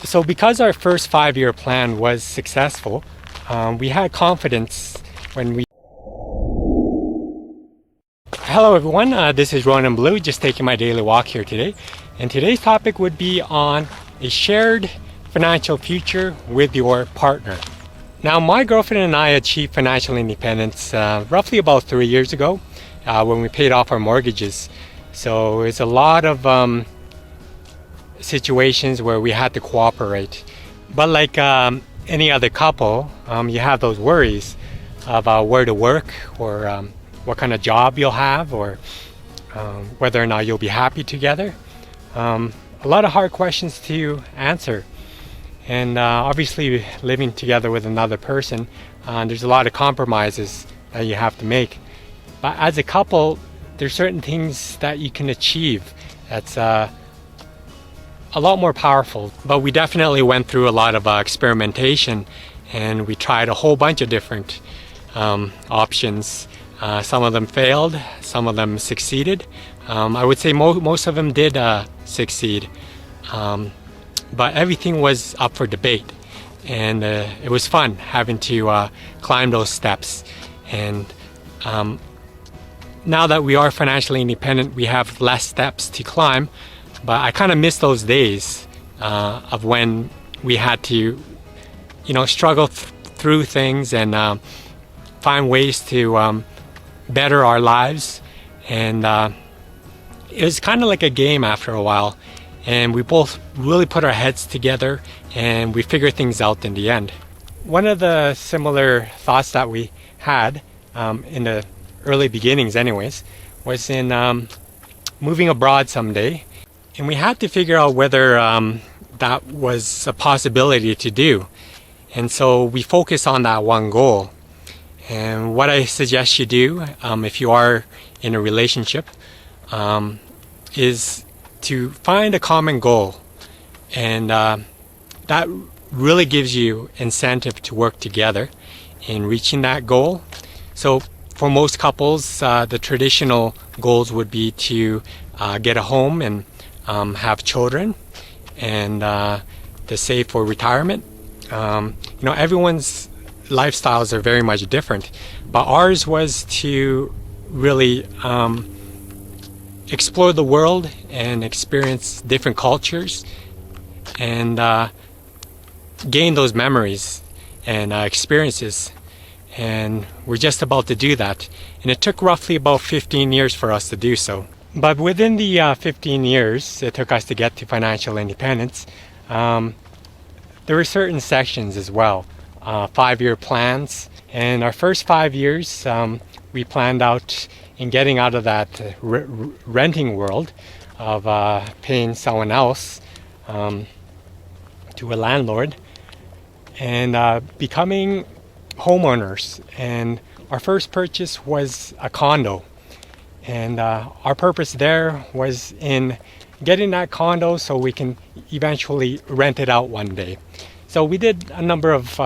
So because our first 5-year plan was successful, we had confidence when we... Hello everyone, this is Ronan Blue, just taking my daily walk here today. And today's topic would be on a shared financial future with your partner. Now, my girlfriend and I achieved financial independence roughly about 3 years ago when we paid off our mortgages. So it's a lot of situations where we had to cooperate. But like any other couple, you have those worries about where to work, or what kind of job you'll have, or whether or not you'll be happy together. A lot of hard questions to answer. And obviously living together with another person, there's a lot of compromises that you have to make. But as a couple, there's certain things that you can achieve that's a lot more powerful. But we definitely went through a lot of experimentation, and we tried a whole bunch of different options. Some of them failed, some of them succeeded. I would say most of them did succeed. But everything was up for debate, and it was fun having to climb those steps. And now that we are financially independent, we have less steps to climb, but I kind of miss those days of when we had to, struggle through things and find ways to better our lives. And it was kind of like a game after a while. And we both really put our heads together, and we figured things out in the end. One of the similar thoughts that we had in the early beginnings anyways, was in moving abroad someday. And we had to figure out whether that was a possibility to do. And so we focus on that one goal. And what I suggest you do, if you are in a relationship, is to find a common goal, and that really gives you incentive to work together in reaching that goal. So for most couples, the traditional goals would be to get a home and have children, and to save for retirement. Everyone's lifestyles are very much different, but ours was to really explore the world and experience different cultures, and gain those memories and experiences. And we're just about to do that. And it took roughly about 15 years for us to do so. But within the 15 years it took us to get to financial independence, there were certain sections as well, 5-year plans. And our first 5 years, we planned out in getting out of that renting world of paying someone else to a landlord, and becoming homeowners. And our first purchase was a condo, and our purpose there was in getting that condo so we can eventually rent it out one day. So we did a number of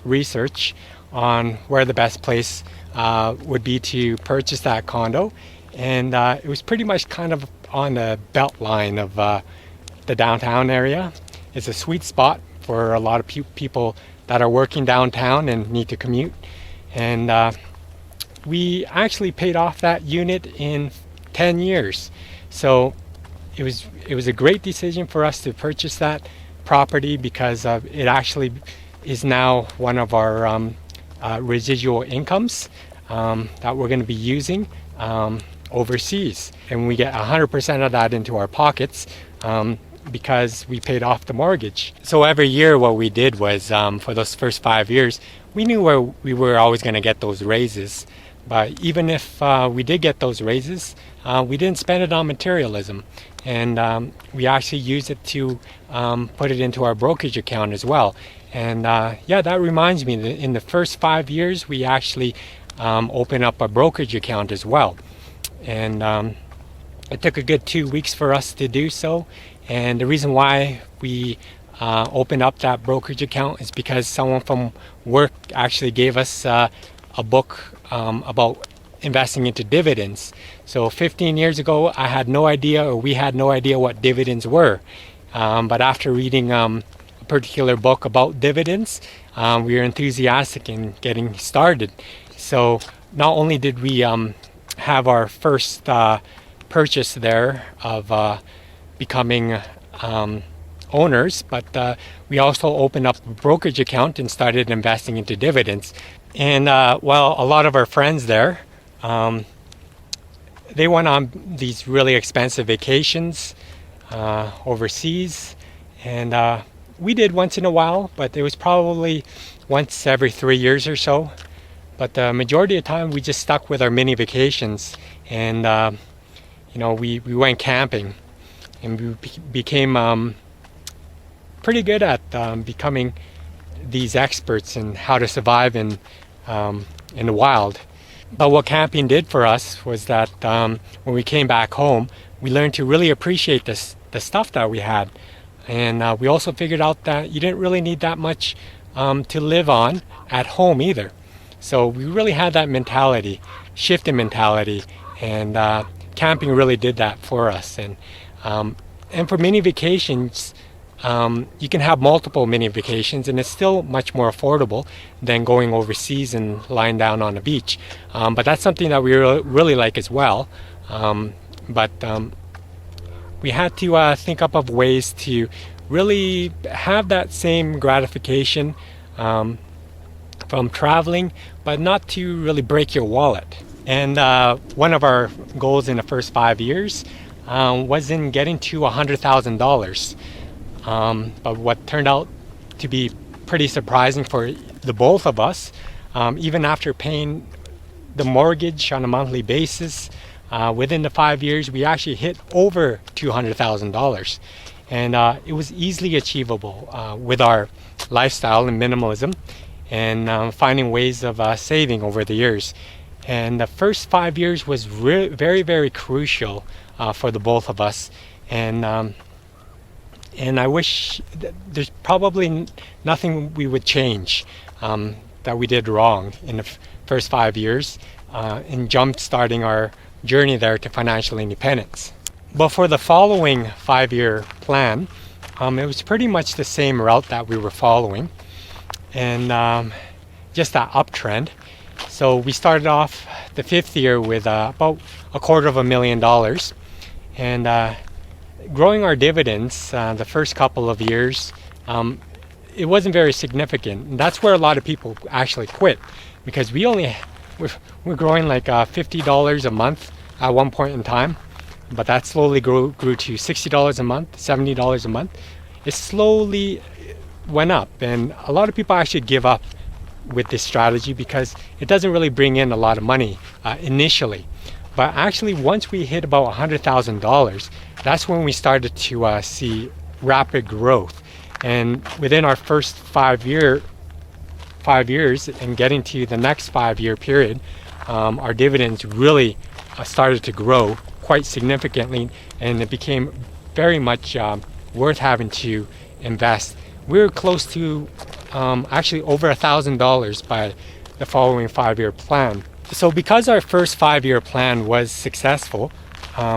research on where the best place would be to purchase that condo, and it was pretty much kind of on the belt line of the downtown area. It's a sweet spot for a lot of people that are working downtown and need to commute. And we actually paid off that unit in 10 years. So it was a great decision for us to purchase that property, because it actually is now one of our residual incomes that we're going to be using overseas, and we get 100% of that into our pockets because we paid off the mortgage. So every year what we did was, for those first 5 years, we knew where we were always going to get those raises. But even if we did get those raises, we didn't spend it on materialism, and we actually used it to put it into our brokerage account as well. And that reminds me that in the first 5 years we actually opened up a brokerage account as well. And it took a good 2 weeks for us to do so. And the reason why we opened up that brokerage account is because someone from work actually gave us a book about investing into dividends. So 15 years ago, I had no idea, or we had no idea what dividends were. But after reading a particular book about dividends, we were enthusiastic in getting started. So not only did we have our first purchase there of becoming owners, but we also opened up a brokerage account and started investing into dividends. And while a lot of our friends there, they went on these really expensive vacations overseas, and we did once in a while, but it was probably once every 3 years or so. But the majority of the time we just stuck with our mini vacations, and we went camping, and we became pretty good at becoming these experts in how to survive in the wild. But what camping did for us was that when we came back home, we learned to really appreciate the stuff that we had. And we also figured out that you didn't really need that much to live on at home either. So we really had that shift in mentality, and camping really did that for us. And for mini vacations, you can have multiple mini vacations, and it's still much more affordable than going overseas and lying down on a beach. But that's something that we really like as well. But we had to think up of ways to really have that same gratification from traveling, but not to really break your wallet. And one of our goals in the first 5 years was in getting to $100,000. But what turned out to be pretty surprising for the both of us, even after paying the mortgage on a monthly basis, within the 5 years we actually hit over $200,000. And it was easily achievable with our lifestyle and minimalism, and finding ways of saving over the years. And the first 5 years was very, very crucial for the both of us. And I wish there's probably nothing we would change that we did wrong in the first 5 years in jump-starting our journey there to financial independence. But for the following 5-year plan, it was pretty much the same route that we were following, and just that uptrend. So we started off the 5th year with about $250,000, and growing our dividends the first couple of years, it wasn't very significant. And that's where a lot of people actually quit, because we're growing like $50 a month at one point in time, but that slowly grew to $60 a month, $70 a month. It slowly went up, and a lot of people actually give up with this strategy because it doesn't really bring in a lot of money initially. But actually, once we hit about $100,000, that's when we started to see rapid growth. And within our first 5 years and getting to the next 5-year period, our dividends really started to grow quite significantly, and it became very much worth having to invest. We were close to actually over $1,000 by the following 5-year plan. So because our first 5-year plan was successful,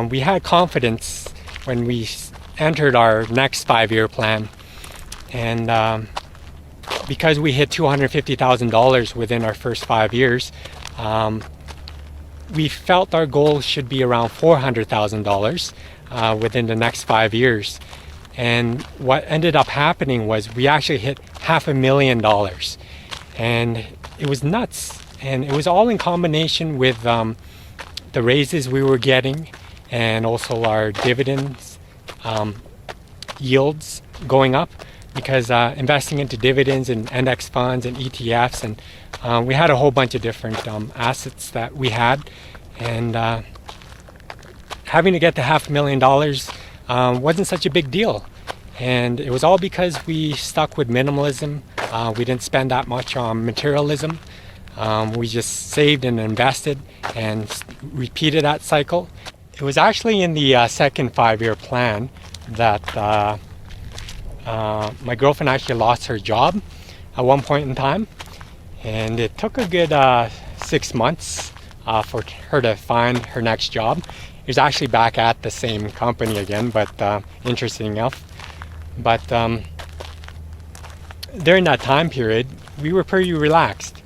we had confidence when we entered our next 5-year plan. And because we hit $250,000 within our first 5 years, we felt our goal should be around $400,000 within the next 5 years. And what ended up happening was we actually hit $500,000, and it was nuts. And it was all in combination with the raises we were getting, and also our dividends yields going up, because investing into dividends and index funds and ETFs, and we had a whole bunch of different assets that we had, and having to get to $500,000 wasn't such a big deal. And it was all because we stuck with minimalism. We didn't spend that much on materialism. We just saved and invested and repeated that cycle. It was actually in the second 5-year plan that my girlfriend actually lost her job at one point in time, and it took a good 6 months for her to find her next job. It was actually back at the same company again, but interesting enough. But during that time period, we were pretty relaxed.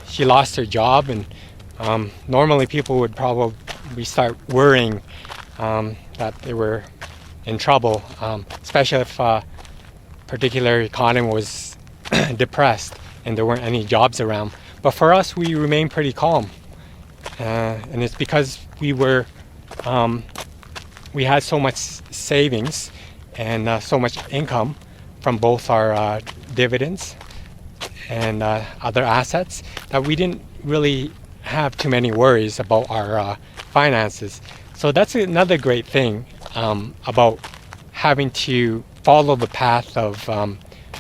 She lost her job, and normally people would probably start worrying that they were in trouble, especially if particular economy was depressed and there weren't any jobs around. But for us, we remained pretty calm, and it's because we had so much savings and so much income from both our dividends and other assets that we didn't really have too many worries about our finances. So that's another great thing about having to follow the path of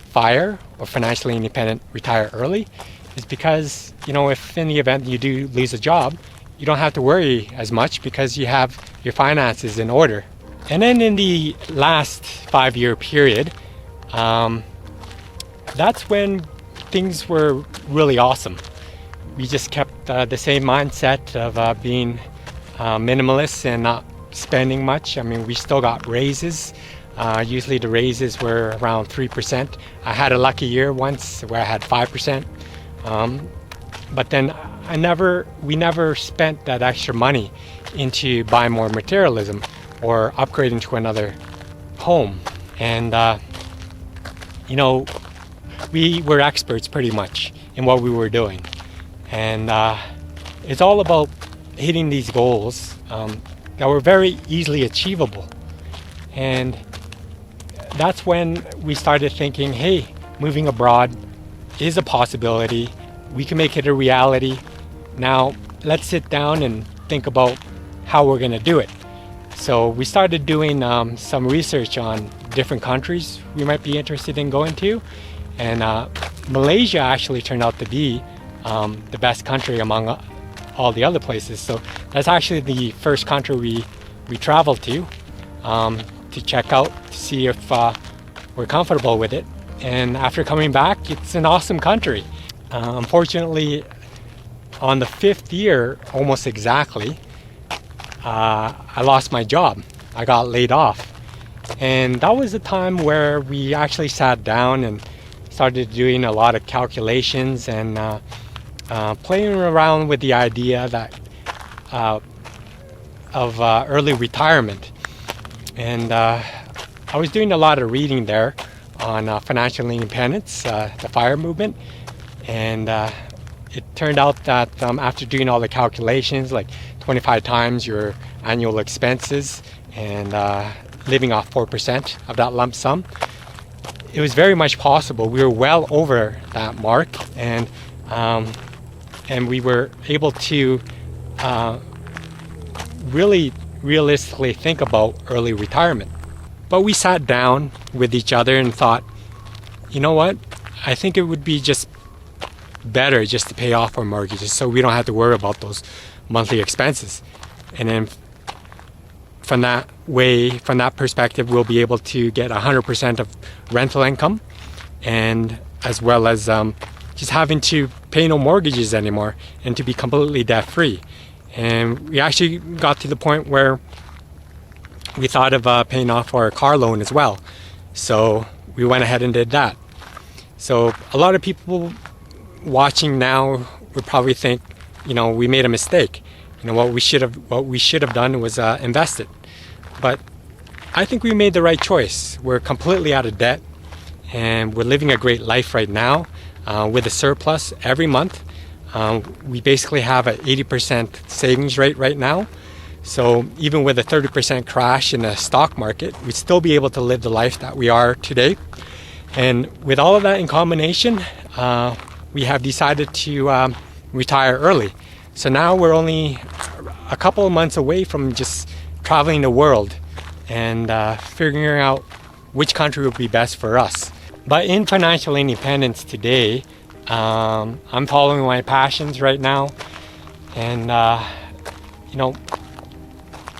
FIRE, or financially independent, retire early, is because if in the event you do lose a job, you don't have to worry as much because you have your finances in order. And then in the last 5-year period, that's when things were really awesome. We just kept the same mindset of being minimalist and not spending much. I mean, we still got raises. Usually the raises were around 3%. I had a lucky year once where I had 5%. But then we never spent that extra money into buying more materialism or upgrading to another home. And we were experts pretty much in what we were doing. And it's all about hitting these goals that were very easily achievable. And that's when we started thinking, hey, moving abroad is a possibility. We can make it a reality. Now, let's sit down and think about how we're going to do it. So we started doing some research on different countries we might be interested in going to. And Malaysia actually turned out to be the best country among all the other places. So that's actually the first country we traveled to check out, to see if we're comfortable with it. And after coming back, it's an awesome country. Unfortunately, on the 5th year, almost exactly, I lost my job. I got laid off. And that was a time where we actually sat down and started doing a lot of calculations and playing around with the idea of early retirement. And I was doing a lot of reading there on financial independence, the FIRE movement. And it turned out that after doing all the calculations, like 25 times your annual expenses and living off 4% of that lump sum, it was very much possible. We were well over that mark, and we were able to really realistically think about early retirement. But we sat down with each other and thought, you know what? I think it would be just better just to pay off our mortgages so we don't have to worry about those monthly expenses. And then from that perspective, we'll be able to get 100% of rental income, and as well as just having to pay no mortgages anymore and to be completely debt free. And we actually got to the point where we thought of paying off our car loan as well. So we went ahead and did that. So a lot of people watching now would probably think, we made a mistake. What we should have done was invest it. But I think we made the right choice. We're completely out of debt, and we're living a great life right now with a surplus every month. We basically have an 80% savings rate right now. So even with a 30% crash in the stock market, we'd still be able to live the life that we are today. And with all of that in combination, we have decided to retire early. So now we're only a couple of months away from just traveling the world and figuring out which country would be best for us. But in financial independence today, I'm following my passions right now, and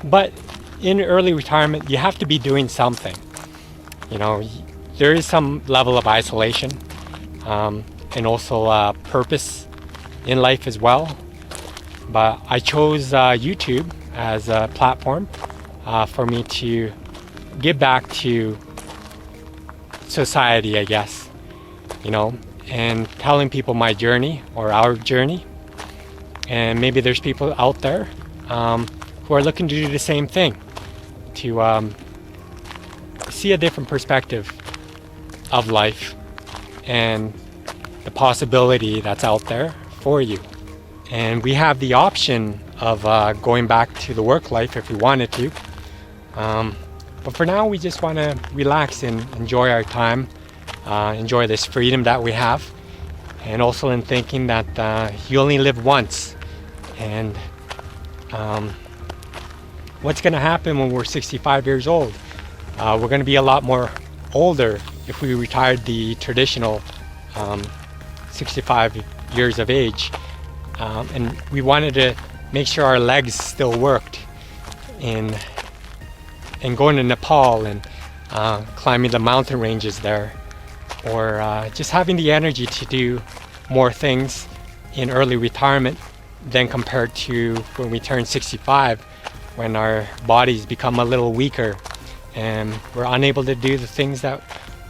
but in early retirement, you have to be doing something. There is some level of isolation, and also purpose in life as well. But I chose YouTube as a platform for me to give back to society, I guess, you know, and telling people my journey or our journey. And maybe there's people out there who are looking to do the same thing, to see a different perspective of life and the possibility that's out there for you. And we have the option of going back to the work life if we wanted to. But for now, we just want to relax and enjoy our time, enjoy this freedom that we have, and also in thinking that you only live once. And what's going to happen when we're 65 years old? We're going to be a lot more older if we retired the traditional 65 years of age. And we wanted to make sure our legs still worked in going to Nepal and climbing the mountain ranges there, or just having the energy to do more things in early retirement than compared to when we turn 65, when our bodies become a little weaker and we're unable to do the things that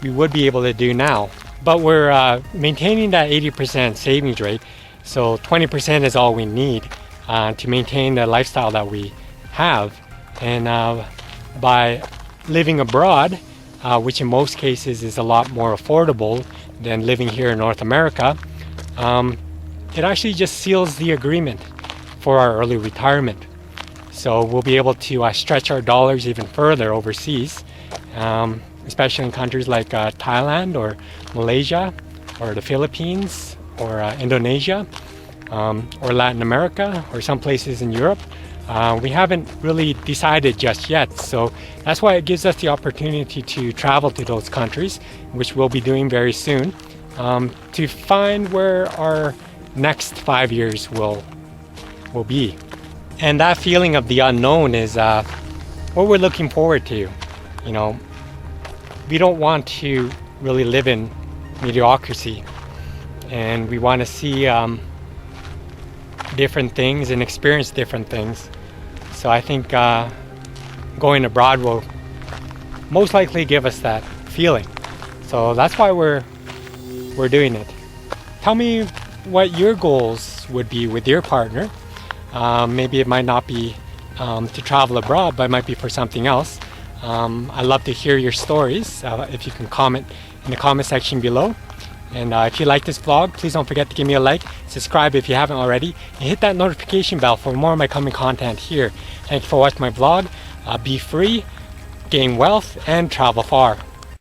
we would be able to do now. But we're maintaining that 80% savings rate, so 20% is all we need to maintain the lifestyle that we have. And by living abroad, which in most cases is a lot more affordable than living here in North America, it actually just seals the agreement for our early retirement. So we'll be able to stretch our dollars even further overseas, especially in countries like Thailand or Malaysia or the Philippines or Indonesia or Latin America or some places in Europe. We haven't really decided just yet, so that's why it gives us the opportunity to travel to those countries, which we'll be doing very soon, to find where our next 5 years will be. And that feeling of the unknown is what we're looking forward to. You know, we don't want to really live in mediocrity, and we want to see different things and experience different things. So I think going abroad will most likely give us that feeling. So that's why we're doing it. Tell me what your goals would be with your partner. Maybe it might not be to travel abroad, but it might be for something else. I'd love to hear your stories. If you can comment in the comment section below. And if you like this vlog, please don't forget to give me a like, subscribe if you haven't already, and hit that notification bell for more of my coming content here. Thank you for watching my vlog. Be free, gain wealth, and travel far.